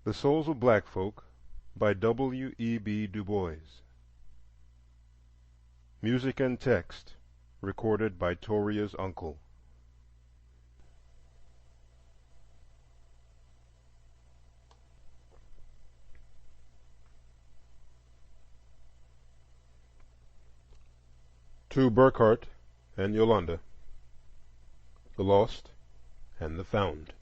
The Souls of Black Folk by W.E.B.DuBois. Music and text recorded by Toria's uncle. To Burkhart and Yolanda, the Lost and the Found.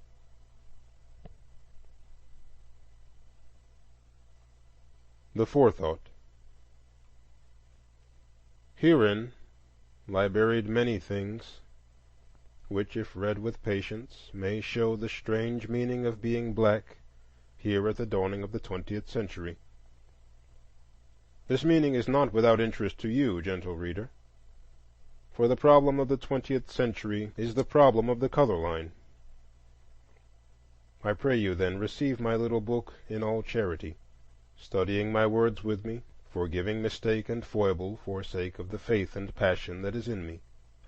The Forethought. Herein lie buried many things, which, if read with patience, may show the strange meaning of being black here at the dawning of the 20th century. This meaning is not without interest to you, gentle reader, for the problem of the 20th century is the problem of the color line. I pray you, then, receive my little book in all charity, studying my words with me, forgiving mistake and foible for sake of the faith and passion that is in me,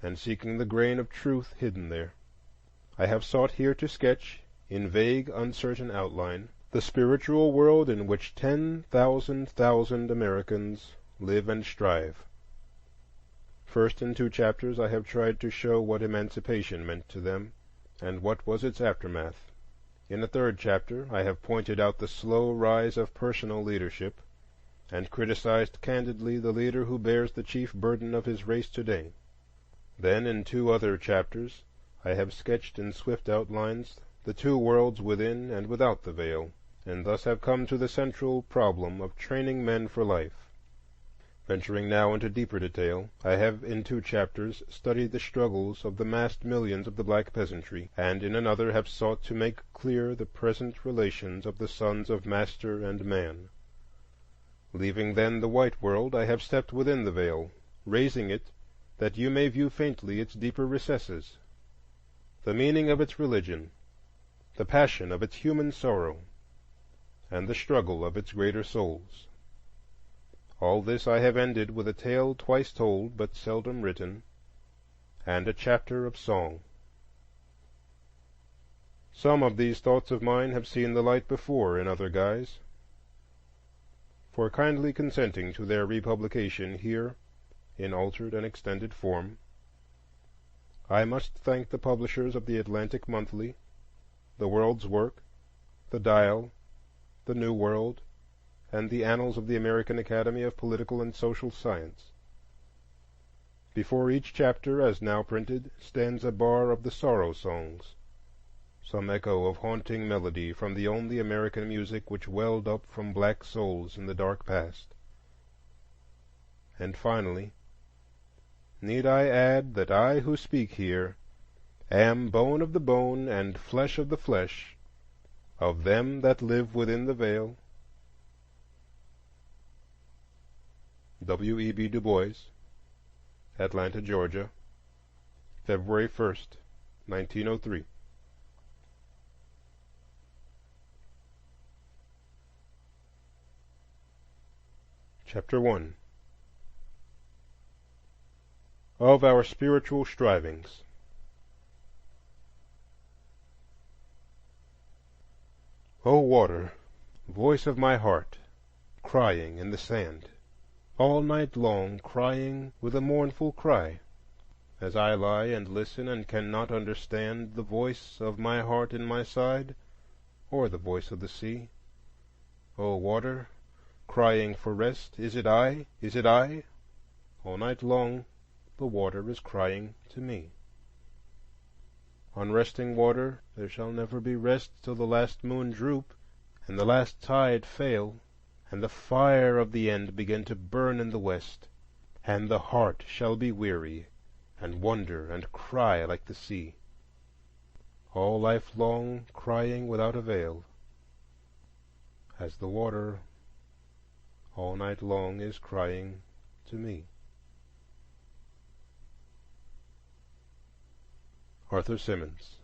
and seeking the grain of truth hidden there. I have sought here to sketch, in vague, uncertain outline, the spiritual world in which 10,000 Americans live and strive. First, in 2 chapters, I have tried to show what emancipation meant to them, and what was its aftermath. In the 3rd chapter, I have pointed out the slow rise of personal leadership, and criticized candidly the leader who bears the chief burden of his race today. Then, in 2 other chapters, I have sketched in swift outlines the 2 worlds within and without the Veil, and thus have come to the central problem of training men for life. Venturing now into deeper detail, I have in 2 chapters studied the struggles of the massed millions of the black peasantry, and in another have sought to make clear the present relations of the sons of master and man. Leaving then the white world, I have stepped within the Veil, raising it that you may view faintly its deeper recesses, the meaning of its religion, the passion of its human sorrow, and the struggle of its greater souls. All this I have ended with a tale twice told but seldom written, and a chapter of song. Some of these thoughts of mine have seen the light before in other guise. For kindly consenting to their republication here in altered and extended form, I must thank the publishers of the Atlantic Monthly, the World's Work, the Dial, the New World, and the Annals of the American Academy of Political and Social Science. Before each chapter, as now printed, stands a bar of the Sorrow Songs, some echo of haunting melody from the only American music which welled up from black souls in the dark past. And finally, need I add that I who speak here am bone of the bone and flesh of the flesh of them that live within the Veil? W.E.B.DuBois, Atlanta, Georgia, February 1st, 1903. Chapter 1. Of Our Spiritual Strivings. O water, voice of my heart, crying in the sand, all night long crying with a mournful cry, as I lie and listen and cannot understand the voice of my heart in my side, or the voice of the sea. O water, crying for rest, is it I? Is it I? All night long the water is crying to me. Unresting water, there shall never be rest till the last moon droop, and the last tide fail, and the fire of the end begin to burn in the west, and the heart shall be weary, and wonder and cry like the sea. All life long crying without avail, as the water all night long is crying to me. Arthur Simmons.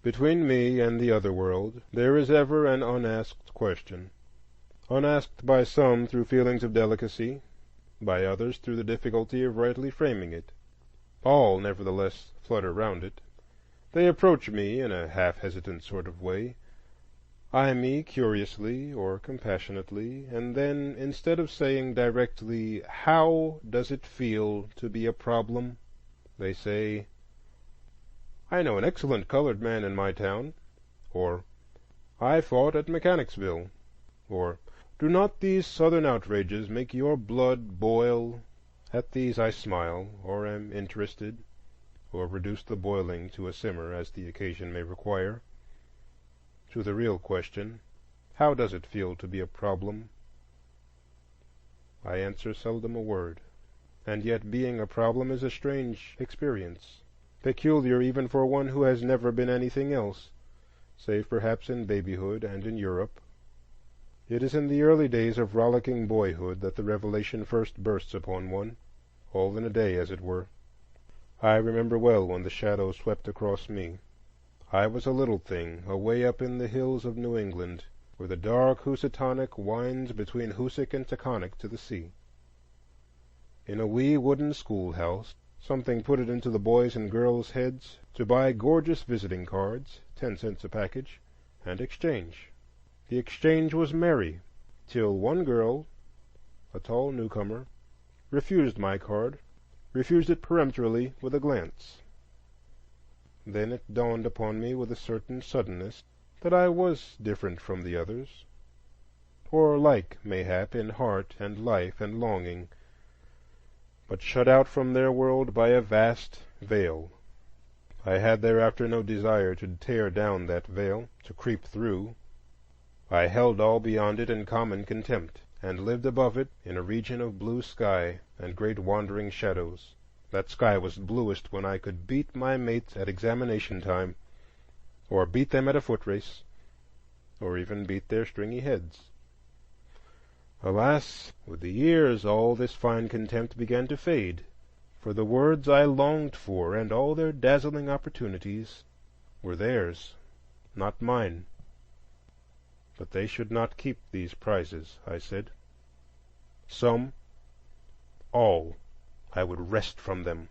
Between me and the other world there is ever an unasked question, unasked by some through feelings of delicacy, by others through the difficulty of rightly framing it. All, nevertheless, flutter round it. They approach me in a half-hesitant sort of way, eye me curiously or compassionately, and then, instead of saying directly, "How does it feel to be a problem?" they say, "I know an excellent colored man in my town," or "I fought at Mechanicsville," or "Do not these Southern outrages make your blood boil?" At these I smile, or am interested, or reduce the boiling to a simmer as the occasion may require. To the real question, how does it feel to be a problem, I answer seldom a word. And yet being a problem is a strange experience, peculiar even for one who has never been anything else, save perhaps in babyhood and in Europe. It is in the early days of rollicking boyhood that the revelation first bursts upon one, all in a day, as it were. I remember well when the shadow swept across me. I was a little thing away up in the hills of New England, where the dark Housatonic winds between Hoosic and Taconic to the sea. In a wee wooden schoolhouse, something put it into the boys' and girls' heads to buy gorgeous visiting cards, 10 cents a package, and exchange. The exchange was merry, till one girl, a tall newcomer, refused my card, refused it peremptorily with a glance. Then it dawned upon me with a certain suddenness that I was different from the others, or like, mayhap, in heart and life and longing, but shut out from their world by a vast veil. I had thereafter no desire to tear down that veil, to creep through. I held all beyond it in common contempt, and lived above it in a region of blue sky and great wandering shadows. That sky was bluest when I could beat my mates at examination time, or beat them at a foot race, or even beat their stringy heads. Alas, with the years all this fine contempt began to fade, for the words I longed for and all their dazzling opportunities were theirs, not mine. But they should not keep these prizes, I said. Some, all, I would wrest from them.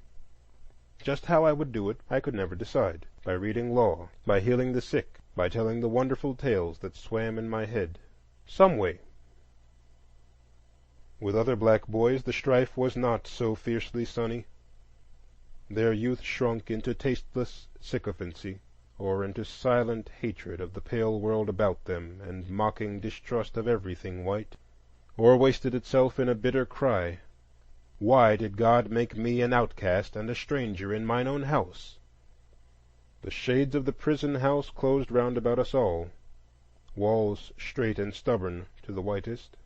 Just how I would do it I could never decide. By reading law, by healing the sick, by telling the wonderful tales that swam in my head. Some way. With other black boys the strife was not so fiercely sunny. Their youth shrunk into tasteless sycophancy, or into silent hatred of the pale world about them and mocking distrust of everything white, or wasted itself in a bitter cry, "Why did God make me an outcast and a stranger in mine own house?" The shades of the prison house closed round about us all, walls straight and stubborn to the whitest,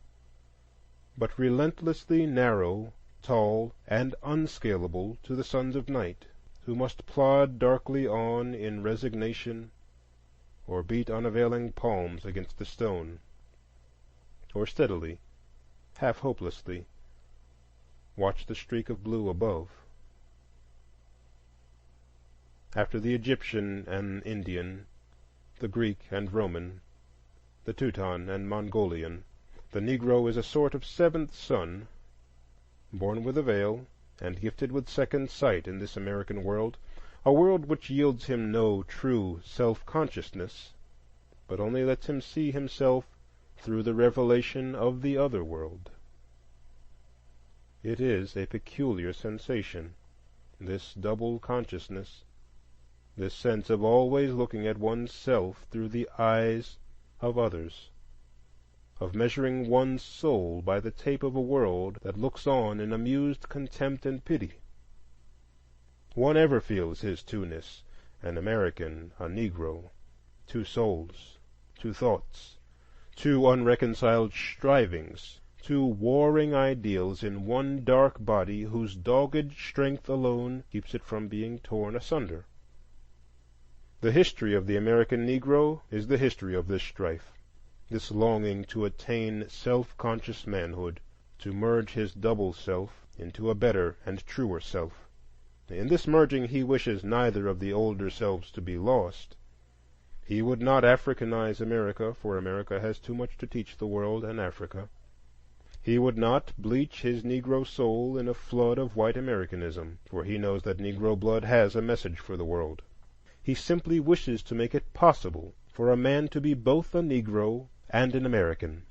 but relentlessly narrow, tall, and unscalable to the sons of night, who must plod darkly on in resignation, or beat unavailing palms against the stone, or steadily, half hopelessly, watch the streak of blue above. After the Egyptian and Indian, the Greek and Roman, the Teuton and Mongolian, the Negro is a sort of seventh son, born with a veil and gifted with second sight in this American world, a world which yields him no true self-consciousness, but only lets him see himself through the revelation of the other world. It is a peculiar sensation, this double consciousness, this sense of always looking at one's self through the eyes of others, of measuring one's soul by the tape of a world that looks on in amused contempt and pity. One ever feels his two-ness, an American, a Negro, two souls, two thoughts, two unreconciled strivings, two warring ideals in one dark body whose dogged strength alone keeps it from being torn asunder. The history of the American Negro is the history of this strife, this longing to attain self-conscious manhood, to merge his double self into a better and truer self. In this merging he wishes neither of the older selves to be lost, He would not Africanize America, for America has too much to teach the world and Africa. He would not bleach his Negro soul in a flood of white Americanism, for he knows that Negro blood has a message for the world. He simply wishes to make it possible for a man to be both a Negro and an American,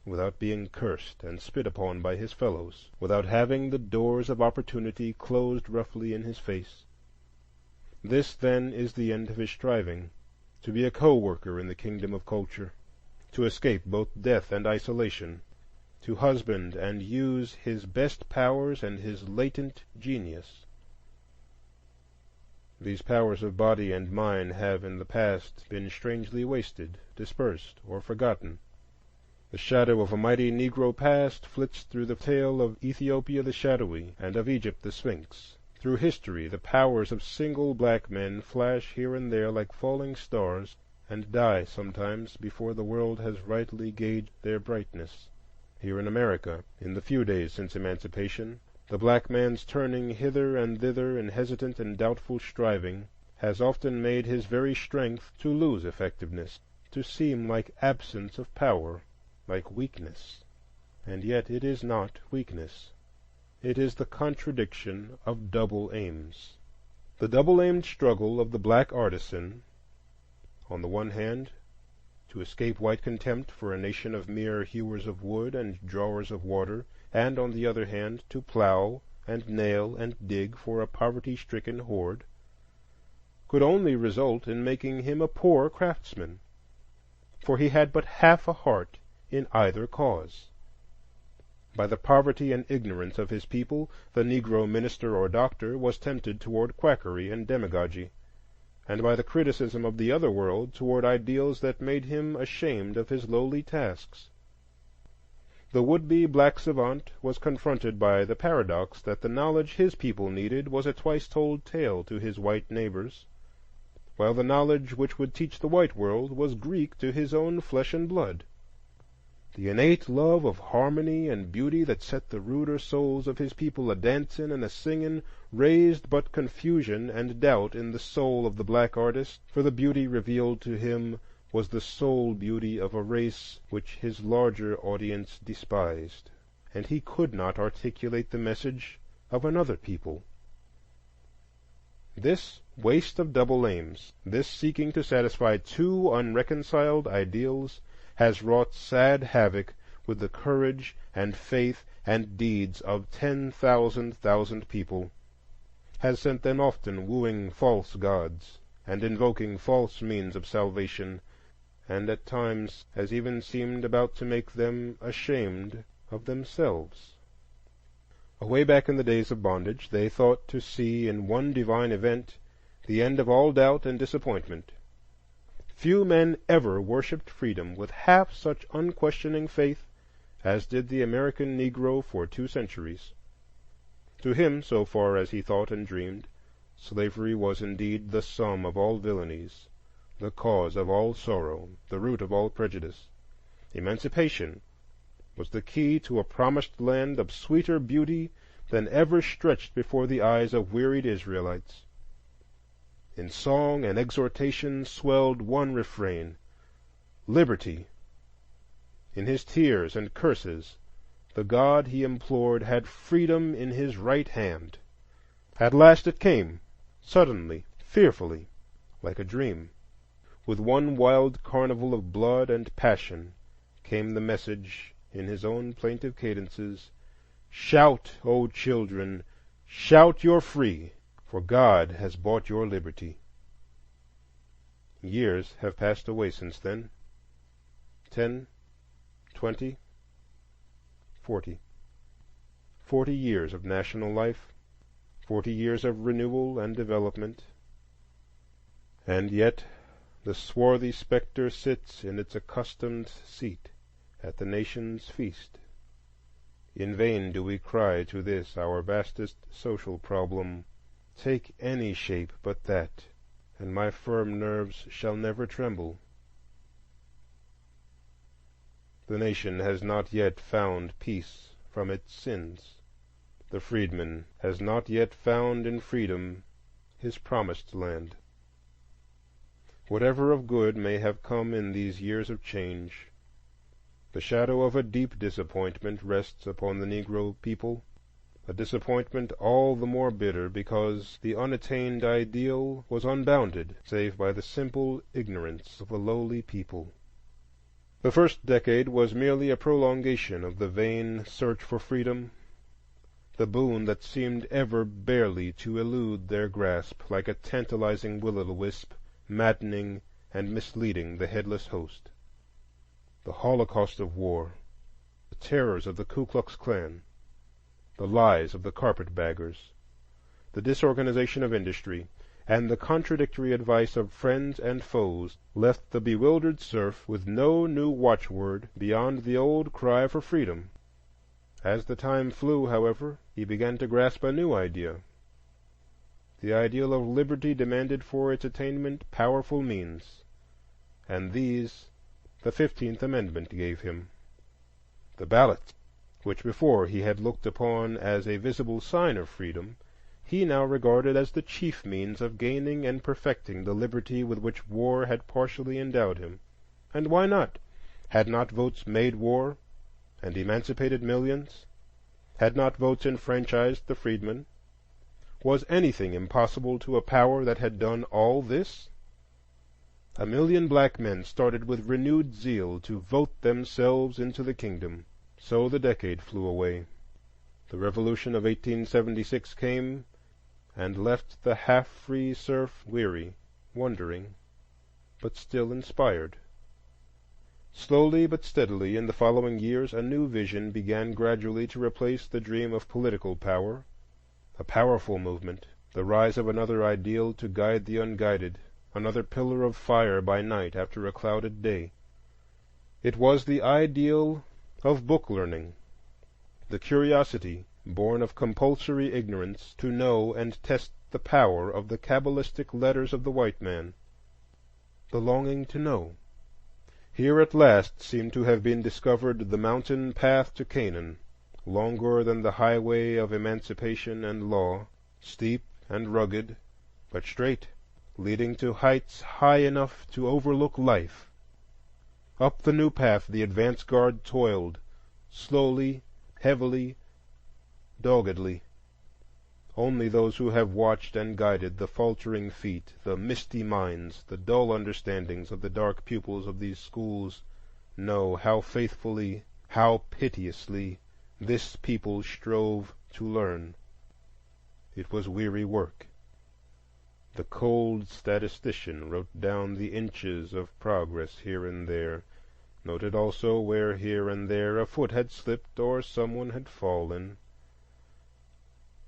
without being cursed and spit upon by his fellows, without having the doors of opportunity closed roughly in his face. This, then, is the end of his striving, to be a co-worker in the kingdom of culture, to escape both death and isolation, to husband and use his best powers and his latent genius. These powers of body and mind have in the past been strangely wasted, dispersed, or forgotten. The shadow of a mighty Negro past flits through the tale of Ethiopia the Shadowy and of Egypt the Sphinx. Through history the powers of single black men flash here and there like falling stars, and die sometimes before the world has rightly gauged their brightness. Here in America, in the few days since emancipation, the black man's turning hither and thither in hesitant and doubtful striving has often made his very strength to lose effectiveness, to seem like absence of power, like weakness. And yet it is not weakness. It is the contradiction of double aims. The double-aimed struggle of the black artisan, on the one hand, to escape white contempt for a nation of mere hewers of wood and drawers of water, and on the other hand to plow and nail and dig for a poverty-stricken horde, could only result in making him a poor craftsman, for he had but half a heart in either cause. By the poverty and ignorance of his people, the Negro minister or doctor was tempted toward quackery and demagogy, and by the criticism of the other world toward ideals that made him ashamed of his lowly tasks. The would-be black savant was confronted by the paradox that the knowledge his people needed was a twice-told tale to his white neighbors, while the knowledge which would teach the white world was Greek to his own flesh and blood. The innate love of harmony and beauty that set the ruder souls of his people a-dancin' and a-singin' raised but confusion and doubt in the soul of the black artist, for the beauty revealed to him was the soul beauty of a race which his larger audience despised, and he could not articulate the message of another people. This waste of double aims, this seeking to satisfy two unreconciled ideals, has wrought sad havoc with the courage and faith and deeds of 10,000 people, has sent them often wooing false gods and invoking false means of salvation, and at times has even seemed about to make them ashamed of themselves. Away back in the days of bondage, they thought to see in one divine event the end of all doubt and disappointment. Few men ever worshipped freedom with half such unquestioning faith as did the American Negro for 2 centuries. To him, so far as he thought and dreamed, slavery was indeed the sum of all villainies, the cause of all sorrow, the root of all prejudice. Emancipation was the key to a promised land of sweeter beauty than ever stretched before the eyes of wearied Israelites. In song and exhortation swelled one refrain, liberty. In his tears and curses, the God he implored had freedom in his right hand. At last it came, suddenly, fearfully, like a dream. With one wild carnival of blood and passion came the message in his own plaintive cadences, "Shout, O children, shout you're free, for God has bought your liberty." Years have passed away since then. 10, 20, 40. 40 years of national life, 40 years of renewal and development. And yet the swarthy spectre sits in its accustomed seat at the nation's feast. In vain do we cry to this, our vastest social problem, "Take any shape but that, and my firm nerves shall never tremble." The nation has not yet found peace from its sins. The freedman has not yet found in freedom his promised land. Whatever of good may have come in these years of change, the shadow of a deep disappointment rests upon the Negro people, a disappointment all the more bitter because the unattained ideal was unbounded save by the simple ignorance of a lowly people. The first decade was merely a prolongation of the vain search for freedom, the boon that seemed ever barely to elude their grasp, like a tantalizing will-o'-the-wisp, maddening and misleading the headless host. The holocaust of war, the terrors of the Ku Klux Klan, the lies of the carpetbaggers, the disorganization of industry, and the contradictory advice of friends and foes left the bewildered serf with no new watchword beyond the old cry for freedom. As the time flew, however, he began to grasp a new idea. The ideal of liberty demanded for its attainment powerful means, and these the 15th Amendment gave him. The ballot, which before he had looked upon as a visible sign of freedom, he now regarded as the chief means of gaining and perfecting the liberty with which war had partially endowed him. And why not? Had not votes made war and emancipated millions? Had not votes enfranchised the freedmen? Was anything impossible to a power that had done all this? 1,000,000 black men started with renewed zeal to vote themselves into the kingdom. So the decade flew away. The Revolution of 1876 came and left the half-free serf weary, wondering, but still inspired. Slowly but steadily in the following years a new vision began gradually to replace the dream of political power, a powerful movement, the rise of another ideal to guide the unguided, another pillar of fire by night after a clouded day. It was the ideal of book learning, the curiosity, born of compulsory ignorance, to know and test the power of the cabalistic letters of the white man, the longing to know. Here at last seemed to have been discovered the mountain path to Canaan, longer than the highway of emancipation and law, steep and rugged, but straight, leading to heights high enough to overlook life. Up the new path the advance guard toiled, slowly, heavily, doggedly. Only those who have watched and guided the faltering feet, the misty minds, the dull understandings of the dark pupils of these schools know how faithfully, how piteously this people strove to learn. It was weary work. The cold statistician wrote down the inches of progress here and there, noted also where here and there a foot had slipped or someone had fallen.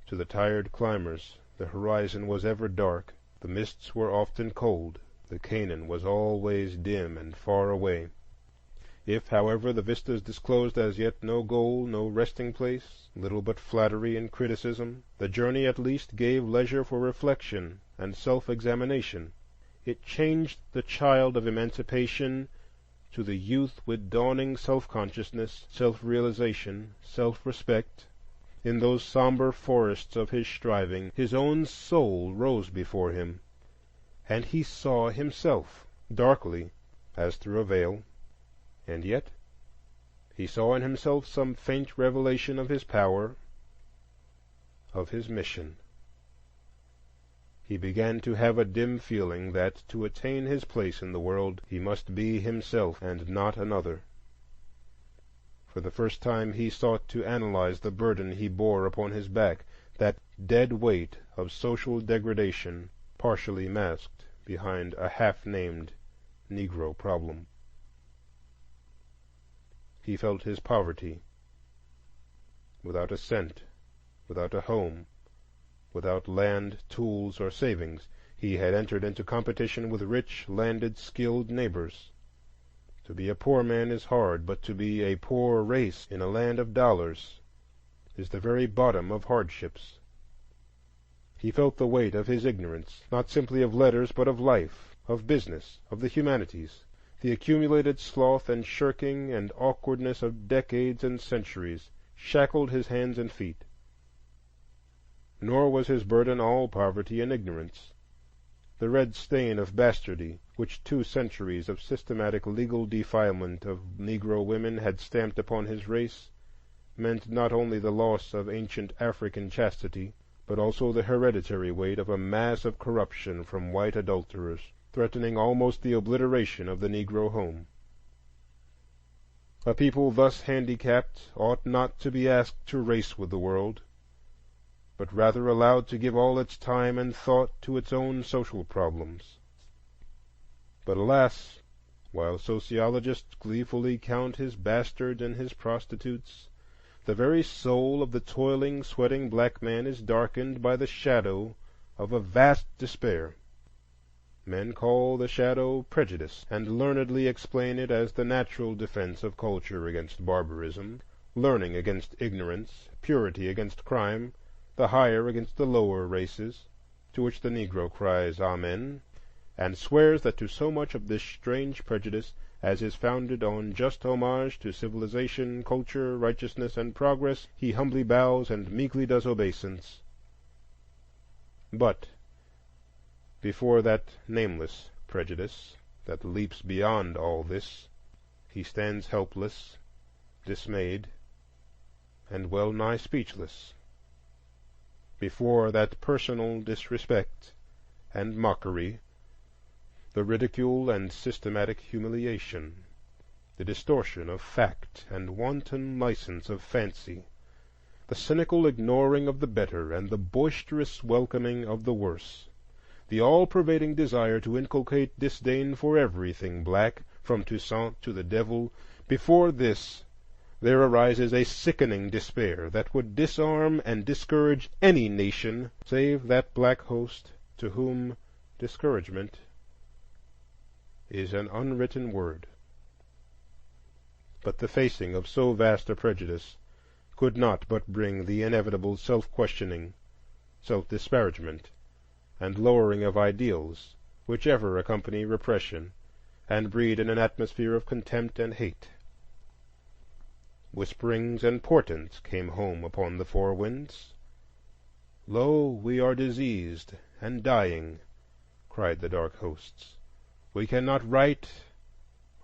To the tired climbers the horizon was ever dark, the mists were often cold, the Canaan was always dim and far away. If, however, the vistas disclosed as yet no goal, no resting place, little but flattery and criticism, the journey at least gave leisure for reflection and self-examination. It changed the child of emancipation to the youth with dawning self-consciousness, self-realization, self-respect. In those somber forests of his striving, his own soul rose before him, and he saw himself darkly, as through a veil. And yet he saw in himself some faint revelation of his power, of his mission. He began to have a dim feeling that to attain his place in the world he must be himself and not another. For the first time he sought to analyze the burden he bore upon his back, that dead weight of social degradation partially masked behind a half-named Negro problem. He felt his poverty. Without a cent, without a home, without land, tools, or savings, he had entered into competition with rich, landed, skilled neighbors. To be a poor man is hard, but to be a poor race in a land of dollars is the very bottom of hardships. He felt the weight of his ignorance, not simply of letters, but of life, of business, of the humanities. The accumulated sloth and shirking and awkwardness of decades and centuries shackled his hands and feet. Nor was his burden all poverty and ignorance. the red stain of bastardy which 2 centuries of systematic legal defilement of Negro women had stamped upon his race meant not only the loss of ancient African chastity, but also the hereditary weight of a mass of corruption from white adulterers, threatening almost the obliteration of the Negro home. A people thus handicapped ought not to be asked to race with the world, but rather allowed to give all its time and thought to its own social problems. But alas, while sociologists gleefully count his bastards and his prostitutes, the very soul of the toiling, sweating black man is darkened by the shadow of a vast despair. Men call the shadow prejudice, and learnedly explain it as the natural defense of culture against barbarism, learning against ignorance, purity against crime, the higher against the lower races, to which the Negro cries Amen, and swears that to so much of this strange prejudice as is founded on just homage to civilization, culture, righteousness, and progress, he humbly bows and meekly does obeisance. But before that nameless prejudice that leaps beyond all this, he stands helpless, dismayed, and well nigh speechless. Before that personal disrespect and mockery, the ridicule and systematic humiliation, the distortion of fact and wanton license of fancy, the cynical ignoring of the better and the boisterous welcoming of the worse, the all-pervading desire to inculcate disdain for everything black, from Toussaint to the devil, before this there arises a sickening despair that would disarm and discourage any nation save that black host to whom discouragement is an unwritten word. But the facing of so vast a prejudice could not but bring the inevitable self-questioning, self-disparagement, and lowering of ideals which ever accompany repression and breed in an atmosphere of contempt and hate. Whisperings and portents came home upon the 4 winds. "Lo, we are diseased and dying," cried the dark hosts. "We cannot write.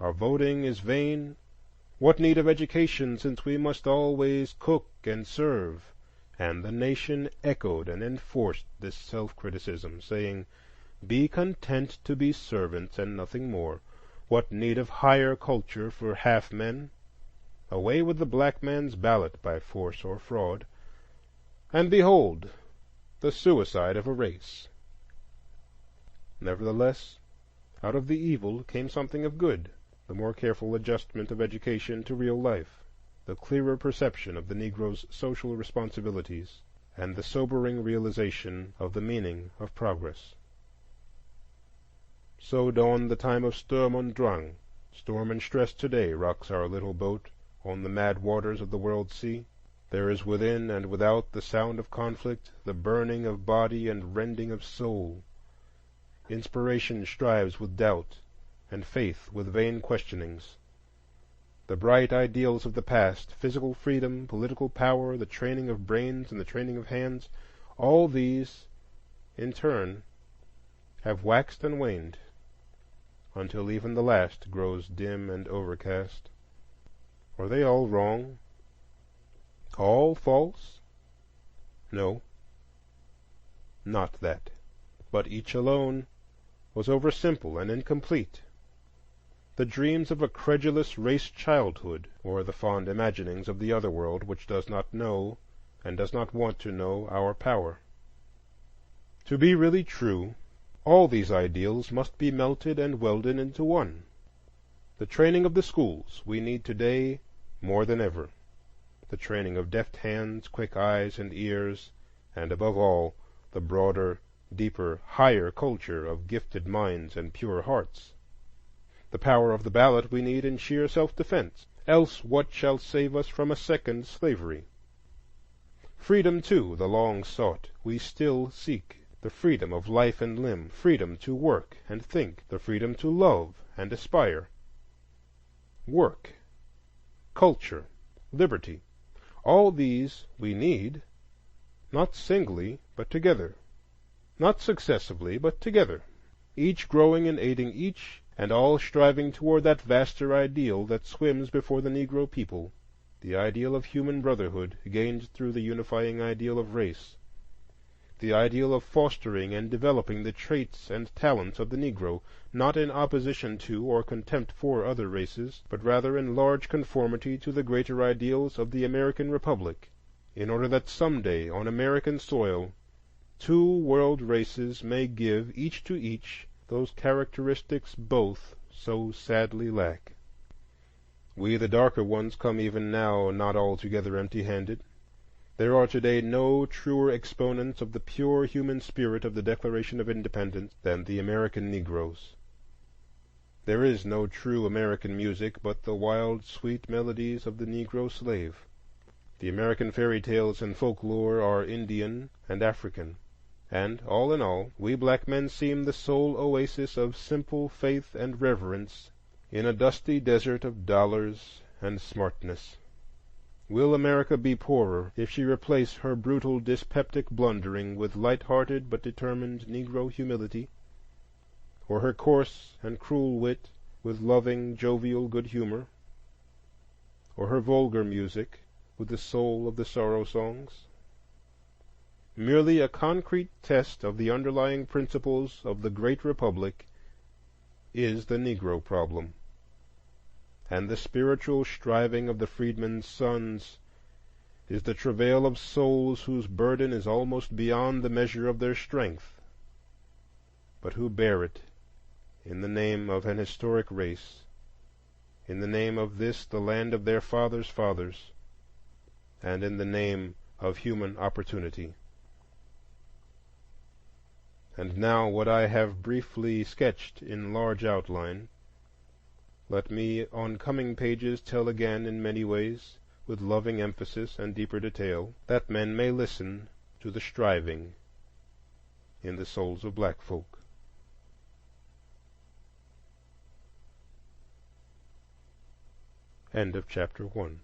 Our voting is vain. What need of education, since we must always cook and serve?" And the nation echoed and enforced this self-criticism, saying, "Be content to be servants and nothing more. What need of higher culture for half men? Away with the black man's ballot by force or fraud. And behold, the suicide of a race." Nevertheless, out of the evil came something of good, the more careful adjustment of education to real life, the clearer perception of the Negro's social responsibilities, and the sobering realization of the meaning of progress. So dawned the time of Sturm und Drang. Storm and stress today rocks our little boat on the mad waters of the world sea. There is within and without the sound of conflict, the burning of body and rending of soul. Inspiration strives with doubt, and faith with vain questionings. The bright ideals of the past, physical freedom, political power, the training of brains and the training of hands, all these, in turn, have waxed and waned, until even the last grows dim and overcast. Are they all wrong? All false? No, not that. But each alone was over-simple and incomplete. The dreams of a credulous race childhood, or the fond imaginings of the other world which does not know and does not want to know our power. To be really true, all these ideals must be melted and welded into one. The training of the schools we need today more than ever, the training of deft hands, quick eyes and ears, and above all, the broader, deeper, higher culture of gifted minds and pure hearts. The power of the ballot we need in sheer self-defense, else what shall save us from a second slavery? Freedom, too, the long sought, we still seek, the freedom of life and limb, freedom to work and think, the freedom to love and aspire. Work, culture, liberty, all these we need, not singly but together, not successively but together. each growing and aiding each, and all striving toward that vaster ideal that swims before the Negro people, the ideal of human brotherhood gained through the unifying ideal of race, the ideal of fostering and developing the traits and talents of the Negro, not in opposition to or contempt for other races, but rather in large conformity to the greater ideals of the American Republic, in order that someday on American soil two world races may give each to each those characteristics both so sadly lack. We, the darker ones, come even now not altogether empty-handed. There are today no truer exponents of the pure human spirit of the Declaration of Independence than the American Negroes. There is no true American music but the wild, sweet melodies of the Negro slave. The American fairy tales and folklore are Indian and African, and, all in all, we black men seem the sole oasis of simple faith and reverence in a dusty desert of dollars and smartness. Will America be poorer if she replace her brutal dyspeptic blundering with light-hearted but determined Negro humility, or her coarse and cruel wit with loving, jovial good humor, or her vulgar music with the soul of the sorrow songs? Merely a concrete test of the underlying principles of the great republic is the Negro problem, and the spiritual striving of the freedmen's sons is the travail of souls whose burden is almost beyond the measure of their strength, but who bear it in the name of an historic race, in the name of this the land of their fathers' fathers, and in the name of human opportunity. And now what I have briefly sketched in large outline, let me on coming pages tell again in many ways, with loving emphasis and deeper detail, that men may listen to the striving in the souls of black folk. End of chapter 1.